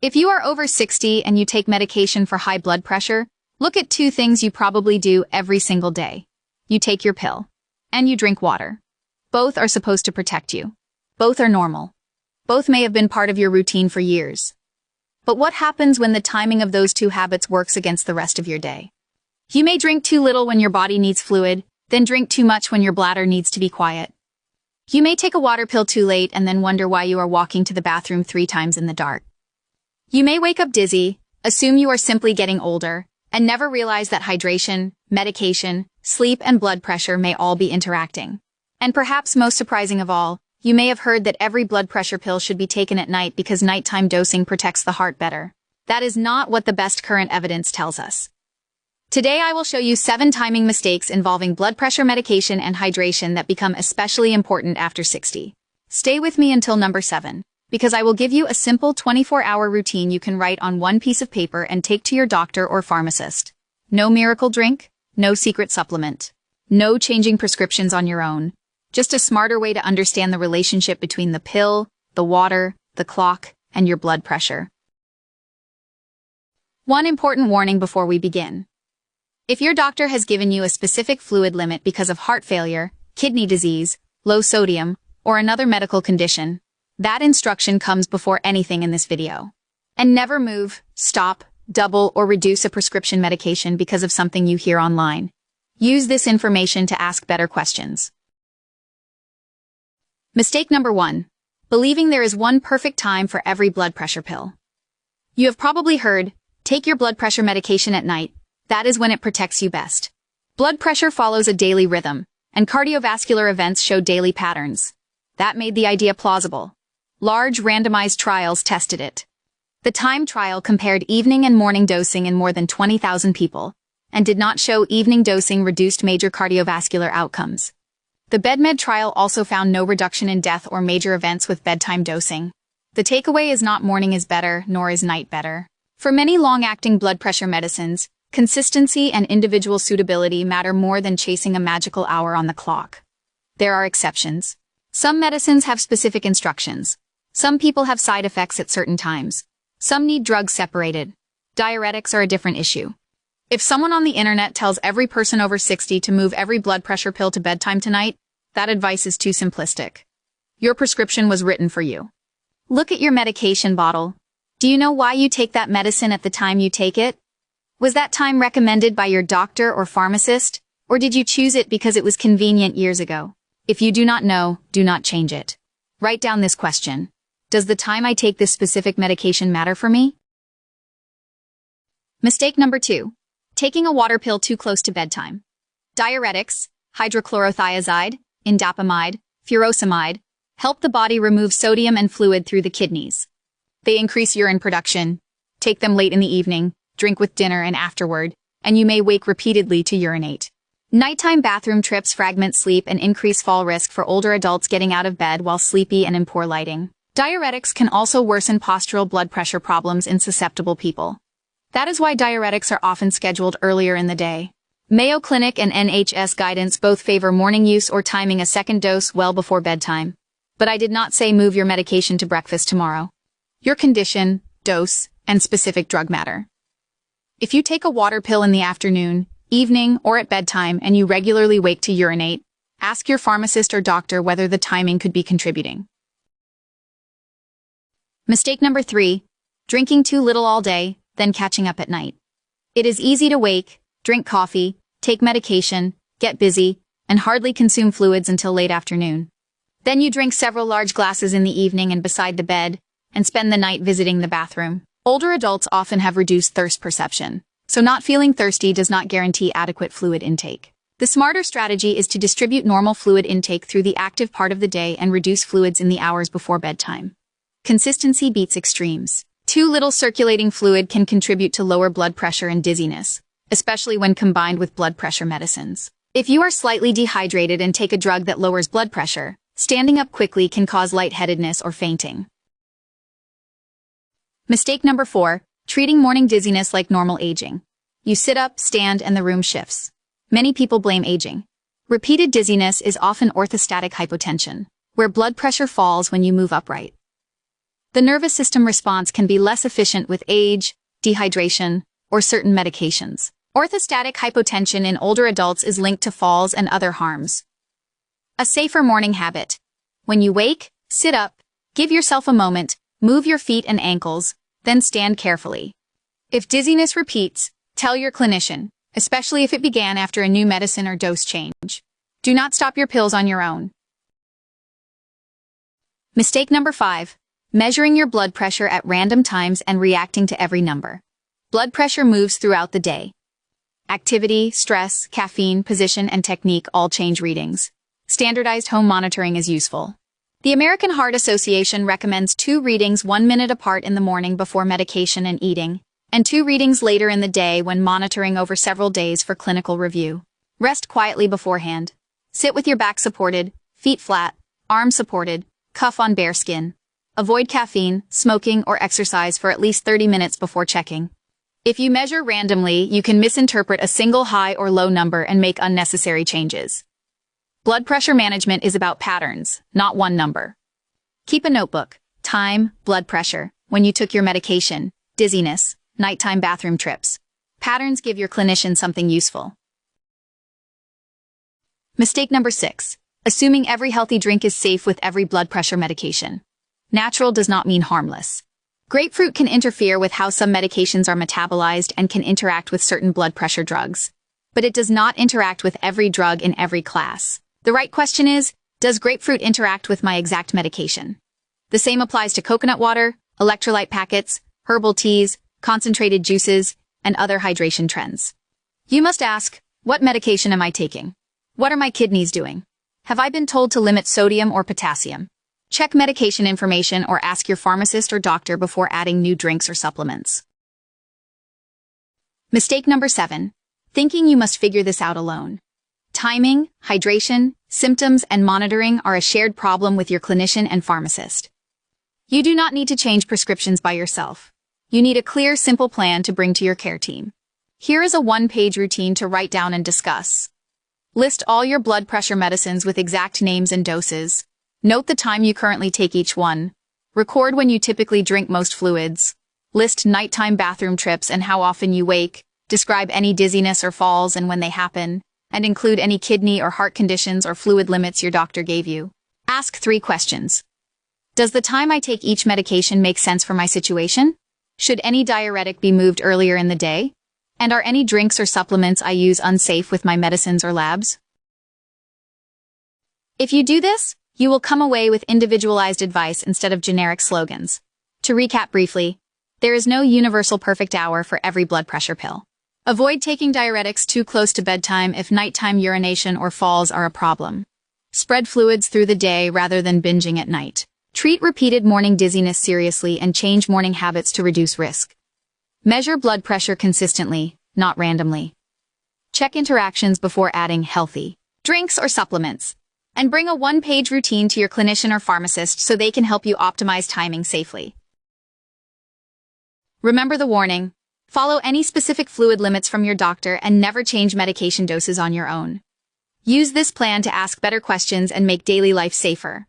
If you are over 60 and you take medication for high blood pressure, look at two things you probably do every single day. You take your pill. And you drink water. Both are supposed to protect you. Both are normal. Both may have been part of your routine for years. But what happens when the timing of those two habits works against the rest of your day? You may drink too little when your body needs fluid, then drink too much when your bladder needs to be quiet. You may take a water pill too late and then wonder why you are walking to the bathroom 3 times in the dark. You may wake up dizzy, assume you are simply getting older, and never realize that hydration, medication, sleep, and blood pressure may all be interacting. And perhaps most surprising of all, you may have heard that every blood pressure pill should be taken at night because nighttime dosing protects the heart better. That is not what the best current evidence tells us. Today I will show you 7 timing mistakes involving blood pressure medication and hydration that become especially important after 60. Stay with me until number 7. Because I will give you a simple 24-hour routine you can write on one piece of paper and take to your doctor or pharmacist. No miracle drink, no secret supplement. No changing prescriptions on your own. Just a smarter way to understand the relationship between the pill, the water, the clock, and your blood pressure. One important warning before we begin. If your doctor has given you a specific fluid limit because of heart failure, kidney disease, low sodium, or another medical condition, that instruction comes before anything in this video. And never move, stop, double, or reduce a prescription medication because of something you hear online. Use this information to ask better questions. Mistake number 1. Believing there is one perfect time for every blood pressure pill. You have probably heard, take your blood pressure medication at night. That is when it protects you best. Blood pressure follows a daily rhythm, and cardiovascular events show daily patterns. That made the idea plausible. Large randomized trials tested it. The TIME trial compared evening and morning dosing in more than 20,000 people, and did not show evening dosing reduced major cardiovascular outcomes. The BedMed trial also found no reduction in death or major events with bedtime dosing. The takeaway is not morning is better, nor is night better. For many long-acting blood pressure medicines, consistency and individual suitability matter more than chasing a magical hour on the clock. There are exceptions. Some medicines have specific instructions. Some people have side effects at certain times. Some need drugs separated. Diuretics are a different issue. If someone on the internet tells every person over 60 to move every blood pressure pill to bedtime tonight, that advice is too simplistic. Your prescription was written for you. Look at your medication bottle. Do you know why you take that medicine at the time you take it? Was that time recommended by your doctor or pharmacist, or did you choose it because it was convenient years ago? If you do not know, do not change it. Write down this question. Does the time I take this specific medication matter for me? Mistake number 2. Taking a water pill too close to bedtime. Diuretics, hydrochlorothiazide, indapamide, furosemide, help the body remove sodium and fluid through the kidneys. They increase urine production. Take them late in the evening, drink with dinner and afterward, and you may wake repeatedly to urinate. Nighttime bathroom trips fragment sleep and increase fall risk for older adults getting out of bed while sleepy and in poor lighting. Diuretics can also worsen postural blood pressure problems in susceptible people. That is why diuretics are often scheduled earlier in the day. Mayo Clinic and NHS guidance both favor morning use or timing a second dose well before bedtime. But I did not say move your medication to breakfast tomorrow. Your condition, dose, and specific drug matter. If you take a water pill in the afternoon, evening, or at bedtime and you regularly wake to urinate, ask your pharmacist or doctor whether the timing could be contributing. Mistake number 3. Drinking too little all day, then catching up at night. It is easy to wake, drink coffee, take medication, get busy, and hardly consume fluids until late afternoon. Then you drink several large glasses in the evening and beside the bed, and spend the night visiting the bathroom. Older adults often have reduced thirst perception, so not feeling thirsty does not guarantee adequate fluid intake. The smarter strategy is to distribute normal fluid intake through the active part of the day and reduce fluids in the hours before bedtime. Consistency beats extremes. Too little circulating fluid can contribute to lower blood pressure and dizziness, especially when combined with blood pressure medicines. If you are slightly dehydrated and take a drug that lowers blood pressure, standing up quickly can cause lightheadedness or fainting. Mistake number 4. Treating morning dizziness like normal aging. You sit up, stand, and the room shifts. Many people blame aging. Repeated dizziness is often orthostatic hypotension, where blood pressure falls when you move upright. The nervous system response can be less efficient with age, dehydration, or certain medications. Orthostatic hypotension in older adults is linked to falls and other harms. A safer morning habit. When you wake, sit up, give yourself a moment, move your feet and ankles, then stand carefully. If dizziness repeats, tell your clinician, especially if it began after a new medicine or dose change. Do not stop your pills on your own. Mistake number 5. Measuring your blood pressure at random times and reacting to every number. Blood pressure moves throughout the day. Activity, stress, caffeine, position, and technique all change readings. Standardized home monitoring is useful. The American Heart Association recommends 2 readings 1 minute apart in the morning before medication and eating, and 2 readings later in the day when monitoring over several days for clinical review. Rest quietly beforehand. Sit with your back supported, feet flat, arms supported, cuff on bare skin. Avoid caffeine, smoking, or exercise for at least 30 minutes before checking. If you measure randomly, you can misinterpret a single high or low number and make unnecessary changes. Blood pressure management is about patterns, not one number. Keep a notebook, time, blood pressure, when you took your medication, dizziness, nighttime bathroom trips. Patterns give your clinician something useful. Mistake number 6. Assuming every healthy drink is safe with every blood pressure medication. Natural does not mean harmless. Grapefruit can interfere with how some medications are metabolized and can interact with certain blood pressure drugs. But it does not interact with every drug in every class. The right question is, does grapefruit interact with my exact medication? The same applies to coconut water, electrolyte packets, herbal teas, concentrated juices, and other hydration trends. You must ask, what medication am I taking? What are my kidneys doing? Have I been told to limit sodium or potassium? Check medication information or ask your pharmacist or doctor before adding new drinks or supplements. Mistake number 7. Thinking you must figure this out alone. Timing, hydration, symptoms, and monitoring are a shared problem with your clinician and pharmacist. You do not need to change prescriptions by yourself. You need a clear, simple plan to bring to your care team. Here is a 1-page routine to write down and discuss. List all your blood pressure medicines with exact names and doses. Note the time you currently take each one. Record when you typically drink most fluids. List nighttime bathroom trips and how often you wake. Describe any dizziness or falls and when they happen. And include any kidney or heart conditions or fluid limits your doctor gave you. Ask 3 questions. Does the time I take each medication make sense for my situation? Should any diuretic be moved earlier in the day? And are any drinks or supplements I use unsafe with my medicines or labs? If you do this, you will come away with individualized advice instead of generic slogans. To recap briefly, there is no universal perfect hour for every blood pressure pill. Avoid taking diuretics too close to bedtime if nighttime urination or falls are a problem. Spread fluids through the day rather than binging at night. Treat repeated morning dizziness seriously and change morning habits to reduce risk. Measure blood pressure consistently, not randomly. Check interactions before adding healthy drinks or supplements. And bring a 1-page routine to your clinician or pharmacist so they can help you optimize timing safely. Remember the warning. Follow any specific fluid limits from your doctor and never change medication doses on your own. Use this plan to ask better questions and make daily life safer.